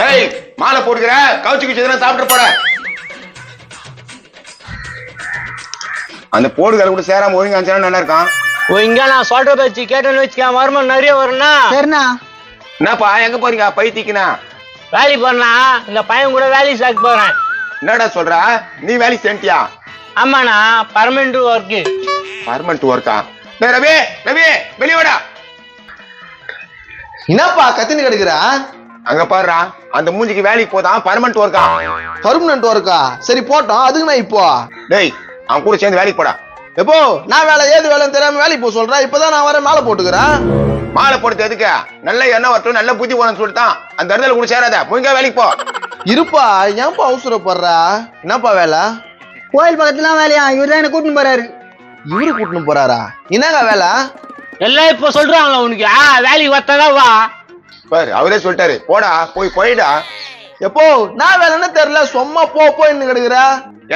ஏய் மாலை போட்டுக்கிற கவுச்சு கிச்சு சாப்பிட்டு போற. அந்த போடுகளை கூட சேராம ஒழுங்கா நல்லா இருக்கான். இங்க நான் சொல்ற பேச்சு கேட்டேன்னு வச்சுக்க வருமானம் நிறைய வரும்னா. சரிண்ணா. என்னப்பா எங்க போறீங்க? பைத்திக்கனா வேலைக்கு போறா இந்த பையன் கூட வேலைக்கு சேர்க்க போறேன். என்னடா சொல்ற? நீ வேலைக்கு சேர்த்தியா? ஆமாண்ணா பர்மனன்ட் ஒர்க்கு. பர்மனன்ட் ஒர்க்கா? ரவி ரவி வெளியோடா. என்னப்பா கத்தின்னு கிடக்குற? அங்க பாருடா அந்த மூஞ்சிக்கு வேலைக்கு போதான் பர்மனன்ட் ஒர்க்கா. பர்மனன்ட் ஒர்க்கா? சரி போட்டோம், அதுக்கு நான் இப்போ டேய் அவன் கூட சேர்ந்து வேலைக்கு போடா. எப்போ நான் வேலை ஏது வேலைன்னு தெரியாம வேலைக்கு போக சொல்றேன். இப்பதான் நான் வர மேல போட்டுக்கிறேன். மாலை போடுறது எதுக்கு? நல்ல எண்ணெய் வரட்டும் நல்ல புத்தி போனு சொல்லிட்டான். அந்த இடத்துல கூட சேராத, ஒழுங்கா வேலைக்கு போ. இருப்பா, ஏன்பா அவசரப்படுற? என்னப்பா வேலை? கோயில் பக்கத்துல வேலையா? இவருதான் என்ன கூட்டின்னு போறாரு. இவரு கூட்டின்னு போறாரா? என்னங்க வேலை? எல்லாம் இப்ப சொல்றாங்களா உனக்கு? வேலைக்கு வர்த்தாதான் வா. பாரு அவரே சொல்லிட்டாரு போடா போயிடா. எப்போ நான் வேலைன்னு தெரியல, சும்மா போன்னு கிடக்குற.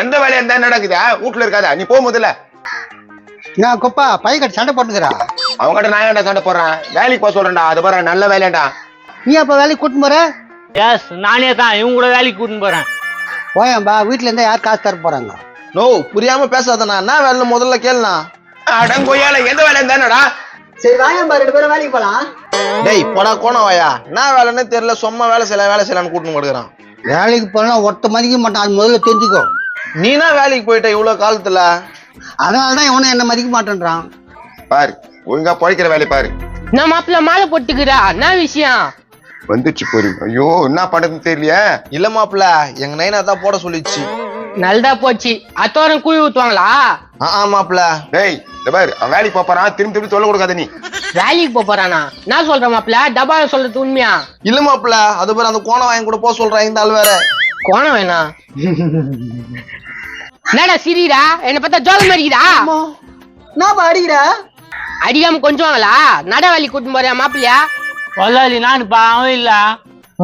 எந்த வேலையா இருந்தா நடக்குதா? வீட்டுல இருக்காதா? நீ போ முதல்ல. நான் கொப்பா பையன் கட்டி சண்டை போட்டுக்கிறா. அவங்ககிட்ட நான் ஏன்டா சண்டை போடுறேன்? வேலைக்கு போக சொல்றேன்டா. அது பாரு நல்ல வேலையாண்டா. நீ அப்ப வேலைக்கு கூட்டின்னு போற? எஸ் நானே தான் இவங்க கூட வேலைக்கு கூட்டின்னு போறேன். போயம்பா வீட்டுல இருந்தா யார் காசு தர போறாங்க? நோ புரியாம பேசாதண்ணா. என்ன வேலை முதல்ல கேளுண்ணா. அடங்கொய்யால எந்த வேலை இருந்தானடா? சரி வாயம்பா ரெண்டு பேரும் வேலைக்கு போலாம். டேய் போடா கோணம் வாயா. என்ன வேலைன்னு தெரியல, சும்மா வேலை செய்யலான்னு கூட்டின்னு கொடுக்குறான். வேலைக்கு போனா ஒருத்த மதிக்க மாட்டான், அது முதல்ல தெரிஞ்சுக்கோ. நீனா வேலைக்கு போயிட்ட இவ்வளவு காலத்துல? அதனாலதான் இவனை என்ன மதிக்க மாட்டேன்றான். பாரு ஒழுங்கா பழைக்கிற வேலை பாரு. நான் மாப்பிள்ள மாலை போட்டுக்கிறா என்ன விஷயம்? வந்துச்சு போரு. ஐயோ என்ன பண்றதுன்னு தெரியலையே. இல்ல மாப்பிள்ள, எங்க நைனா தான் போட சொல்லிச்சு. நல்லதா போச்சு. அத்தோரம் கூழி ஊத்துவாங்களா? மாப்பிள்ள. டேய் இந்த பாரு அவன் வேலைக்கு போறான், திரும்பி சொல்ல கொடுக்காத நீ. வேலைக்கு போறானா? நான் சொல்றேன் மாப்பிள்ள டபா சொல்றது உண்மையா? இல்ல மாப்பிள்ள, அது பேர் அந்த கோணம் வாங்கி கூட போக சொல்றேன். இந்த ஆள் வேற கோணம் வேணா? என்னடா சிரிடா? என்ன பார்த்தா ஜோகம் மாறிக்குதா? நான் அடிக்கிற அடிக்காம கொஞ்சுவாங்களா? நட வேலைக்கு கூட்டின்னு போறியா மாப்பிள்ளையா? முதலாளி நானுப்பா, அவன் இல்ல.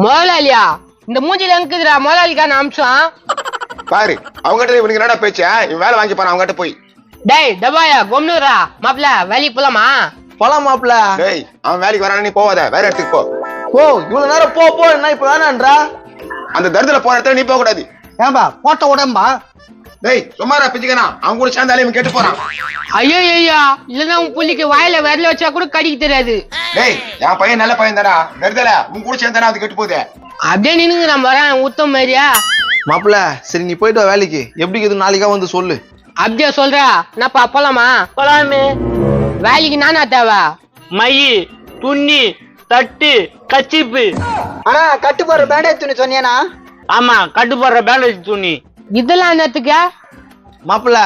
முதலாளியா? இந்த மூஞ்சில இருக்குதுடா முதலாளிக்கான அம்சம். பாரு அவங்ககிட்ட இவனுக்கு என்னடா பேச்சு? இவன் வேலை வாங்கி பாரு அவங்ககிட்ட போய். டேய் டபாயா கொம்னுரா மாப்பிள்ள வேலைக்கு போலாமா? போலாம் மாப்பிள்ள. டேய் அவன் வேலைக்கு வரான நீ போவாத, வேற இடத்துக்கு போ. இவ்வளவு நேரம் போ என்ன இப்ப வேணான்றா? அந்த தருதல போற இடத்துல நீ போக கூடாது. ஏன்பா போட்ட உடம்பா? டேய் சும்மாரா பிச்சுக்கனா அவன் கூட சேர்ந்தாலே இவன் கெட்டு போறான். ஐயோ ஐயா இல்லன்னா உன் புள்ளிக்கு வாயில விரல வச்சா கூட கடிக்க தெரியாது. டேய் என் பையன் நல்ல பையன் தாடா. தருதல உன் கூட சேர்ந்தானா அது கெட்டு போகுது. அப்படியே நின்னுங்க நான் வரேன் உத்தம் மாதிரியா? மாப்பிள்ள சரி நீ போயிட்டு வா வேலைக்கு. எப்படி இது நாளைக்கா வந்து சொல்லு. அப்படியே சொல்றா? என்னப்பா போலாமா? போலாமே. வேலைக்கு நானா தேவை? மை துண்ணி தட்டு கச்சிப்பு. ஆனா கட்டு போற பேண்டேஜ் துணி சொன்னியானா? ஆமா கட்டு போடுற பேண்டேஜ் துணி. இதெல்லாம் என்னத்துக்கு? மாப்பிள்ள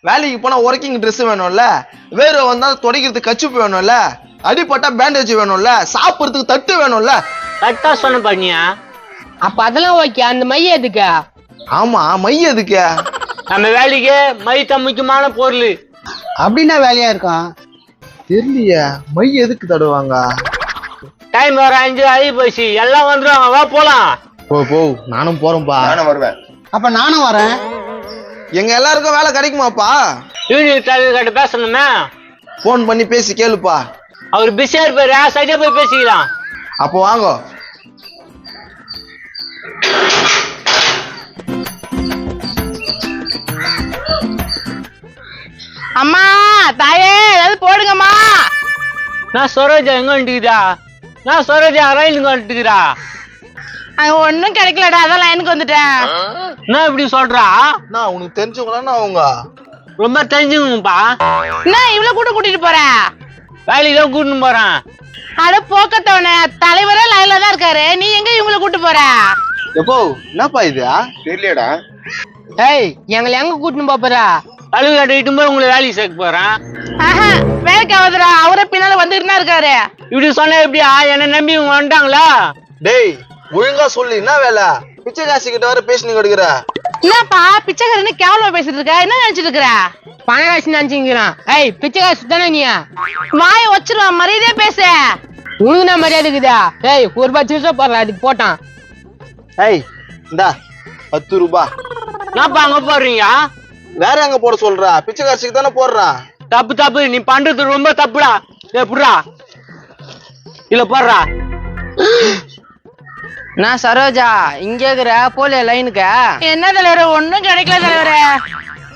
வேலைக்கு போனா ஒர்க்கிங் ட்ரெஸ் வேணும்ல, வேற வந்தா துடைக்கிறதுக்கு கச்சிப்பு வேணும்ல, அடிப்பட்டா பேண்டேஜ் வேணும்ல, சாப்பிடுறதுக்கு தட்டு வேணும்ல. கரெக்டா சொன்ன பண்ணியா? அப்ப அதெல்லாம் ஓகே. அந்த மை எதுக்கு? ஆமா மை எதுக்கு? நம்ம வேலைக்கு மை தான் முக்கியமான பொருள். அப்படின்னா வேலையா இருக்கும் தெரியலையே. மை எதுக்கு தடுவாங்க? டைம் வர 5 ஆகி போச்சு. எல்லாம் வந்துருவாங்க, வா போலாம். போ நானும் போறேன்பா. நானும் வருவேன். அப்ப நானும் வரேன். எங்க எல்லாருக்கும் வேலை கிடைக்குமாப்பா? யூனியன் தலைவர் கிட்ட பேசணுமே. போன் பண்ணி பேசி கேளுப்பா. அவர் பிஸியா இருப்பாரு, சைடா போய் பேசிக்கலாம். அப்போ வாங்க. அம்மா தாயே ஏதாவது போடுங்கம்மா. நான் சரோஜா எங்க வந்துக்குதா? நான் சரோஜா ரயில் வந்துக்குறா. அங்க ஒன்னும் கிடைக்கலடா, அதான் லைனுக்கு வந்துட்டேன். நான் இப்படி சொல்றா? நான் உனக்கு தெரிஞ்சவங்களா அவங்க? ரொம்ப தெரிஞ்சுங்கப்பா. நான் இவ்வளவு கூட்டிட்டு போறேன். வேலைக்கு தான் கூட்டிட்டு போறேன். அட போக்கத்தவனே, தலைவரே லைன்ல தான் இருக்காரு, நீ எங்க இவங்களை கூட்டு போற? எப்போ என்னப்பா இது? தெரியலடா. ஏய் எங்களை எங்க கூட்டிட்டு போறா? அலுவலகம் இட்டு போய் உங்களை வேலைக்கு சேர்க்க போறேன். வேலைக்கு ஆகுதுடா, அவரே பின்னால வந்துட்டு இருக்காரு. இப்படி சொன்ன எப்படியா? என்ன நம்பி இவங்க வந்துட்டாங்களா? டேய் ஒழுங்கா சொல்லு, என்ன வேலை? பிச்சை காசு கிட்ட வர பேசி கொடுக்குற. என்னப்பா பிச்சைக்காரன்னு கேவலமா பேசிட்டு இருக்க? என்ன நினைச்சிட்டு இருக்கிற? பண காசு நினைச்சுக்கிறான். ஏய் பிச்சை காசு தானே நீ? வாய வச்சிருவான், மரியாதையா பேச. உனக்கு நான் மரியாதை இருக்குதா? ஏய் ஒரு ரூபாய் சிறுசா போடுற, அதுக்கு போட்டான். ஏய் இந்தா 10 ரூபாய். என்னப்பா அங்க போடுறீங்க? வேற எங்க போட சொல்ற? பிச்சை காசுக்கு தானே போடுறா. தப்பு நீ பண்றது ரொம்ப தப்புடா. ஏ புடுறா, இல்ல போடுறா. நான் சரோஜா இங்க இருக்கிற போலியா லைனுக்கு என்ன தலைவரே ஒண்ணும் கிடைக்கல தலைவரே.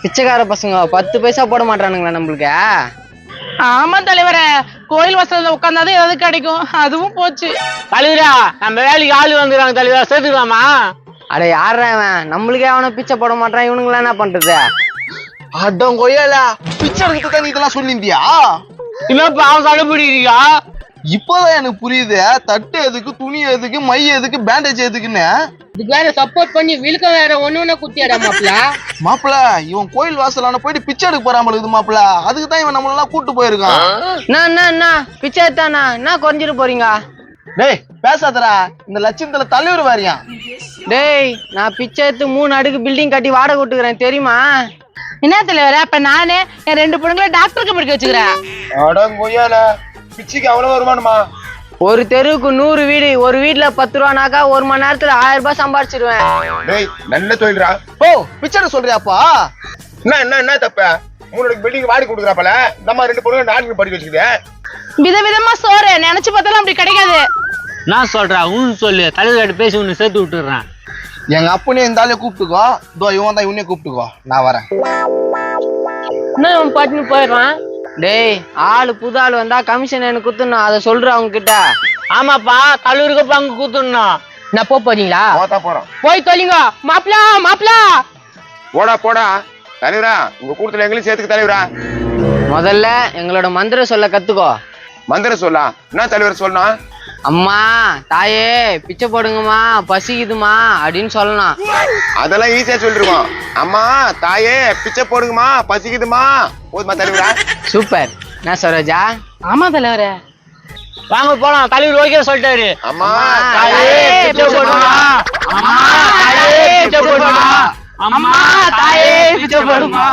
பிச்சைக்கார பசங்க 10 பைசா போட மாட்டானுங்களா நம்மளுக்கு? ஆமா தலைவரே, கோயில் வசதியில உட்கார்ந்தாதான் ஏதாவது கிடைக்கும், அதுவும் போச்சு. தலைவரா நம்ம வேலைக்கு ஆளு வந்துடுறாங்க தலைவரா, சேர்த்துக்கலாமா? அட யாரா அவன், நம்மளுக்கே அவனை பிச்சை போட மாட்டான், இவனுங்களா என்ன பண்றது? அடம் கொய்யால பிச்சை எடுத்து நீ இதெல்லாம் சொல்லியிருந்தியா? இன்னும் அவன் கண்டுபிடிக்கிறியா? இப்பதான் எனக்கு புரியுது, தட்டு எதுக்கு, துணி எதுக்கு, மை எதுக்கு, பேண்டேஜ் எதுக்குன்னு. இதுக்கு வேற சப்போர்ட் பண்ணி விழுக்க வேற ஒண்ணு குத்தியாடா மாப்பிள. மாப்பிள இவன் கோயில் வாசலான போயிட்டு பிச்சை எடுக்க போறாம இருக்குது மாப்பிள, அதுக்கு தான் இவன் நம்மளெல்லாம் கூட்டு போயிருக்கான். பிச்சை எடுத்தானா என்ன குறைஞ்சிட்டு போறீங்க? டேய் பேசாதடா, இந்த லட்சத்துல தலைவர் வாரியா? டேய் நான் பிச்சை எடுத்து 3 அடுக்கு பில்டிங் கட்டி வாடகை விட்டுக்கிறேன் தெரியுமா? என்ன தலைவர, அப்ப நானே என் 2 பொண்ணுங்களை டாக்டருக்கு படிக்க வச்சுக்கிறேன். அடங்கொய்யால பிச்சைக்கு அவ்வளவு வருமானமா? ஒரு தெருவுக்கு 100 வீடு, ஒரு வீட்டுல 10 ரூபானாக்கா 1 மணி நேரத்துல 1000 ரூபாய் சம்பாதிச்சிருவேன். டேய் நல்ல தொழில்ரா. ஓ பிச்சை சொல்றியாப்பா? என்ன தப்ப? 3 பில்டிங் வாடகை கொடுக்குறாப்பல, நம்ம 2 பொண்ணுங்க டாக்டருக்கு படிக்க வச்சுக்கிது. விதவிதமா சோறு நினைச்சு பார்த்தாலும் அப்படி கிடைக்காது. நான் சொல்றேன் உன்னு சொல்லு, தலைவர்கிட்ட பேசி உன்னை சேர்த்து விட்டுறேன். எங்க அப்பனே இந்த ஆளே கூப்பிட்டுக்கோ, இதோ இவன் தான் இவனே கூப்பிட்டுக்கோ, நான் வரேன். இன்னும் பாட்டுன்னு போயிடுறான். டேய் ஆளு புது ஆளு வந்தா கமிஷன் எனக்கு குத்துணும், அதை சொல்றேன் அவங்க கிட்ட. ஆமாப்பா கல்லூருக்கு பங்கு குத்துணும். நான் போறீங்களா? போறோம். போய் தொலைங்க மாப்பிளா மாப்பிளா. போடா தலைவரா, உங்க கூட்டத்துல எங்களையும் சேர்த்துக்க தலைவரா. முதல்ல எங்களோட மந்திர சொல்ல கத்துக்கோ. மந்திரம் சொல்லா? என்ன தலைவர் சொல்லணும்? அம்மா தாயே பிச்சை போடுங்கம்மா பசிக்குதுமா அப்படின்னு சொல்லணும். அதெல்லாம் ஈஸியா சொல்லிருக்கோம். அம்மா தாயே பிச்சை போடுங்கம்மா பசிக்குதுமா, போதுமா தலைவரா? சூப்பர். என்ன சரோஜா? ஆமா தலைவரே. வாங்க போலாம், தலைவர் ஓகே சொல்லிட்டாரு. அம்மா தாயே பிச்சை போடுமா, அம்மா தாயே பிச்சை போடுமா, அம்மா தாயே பிச்சை போடுமா.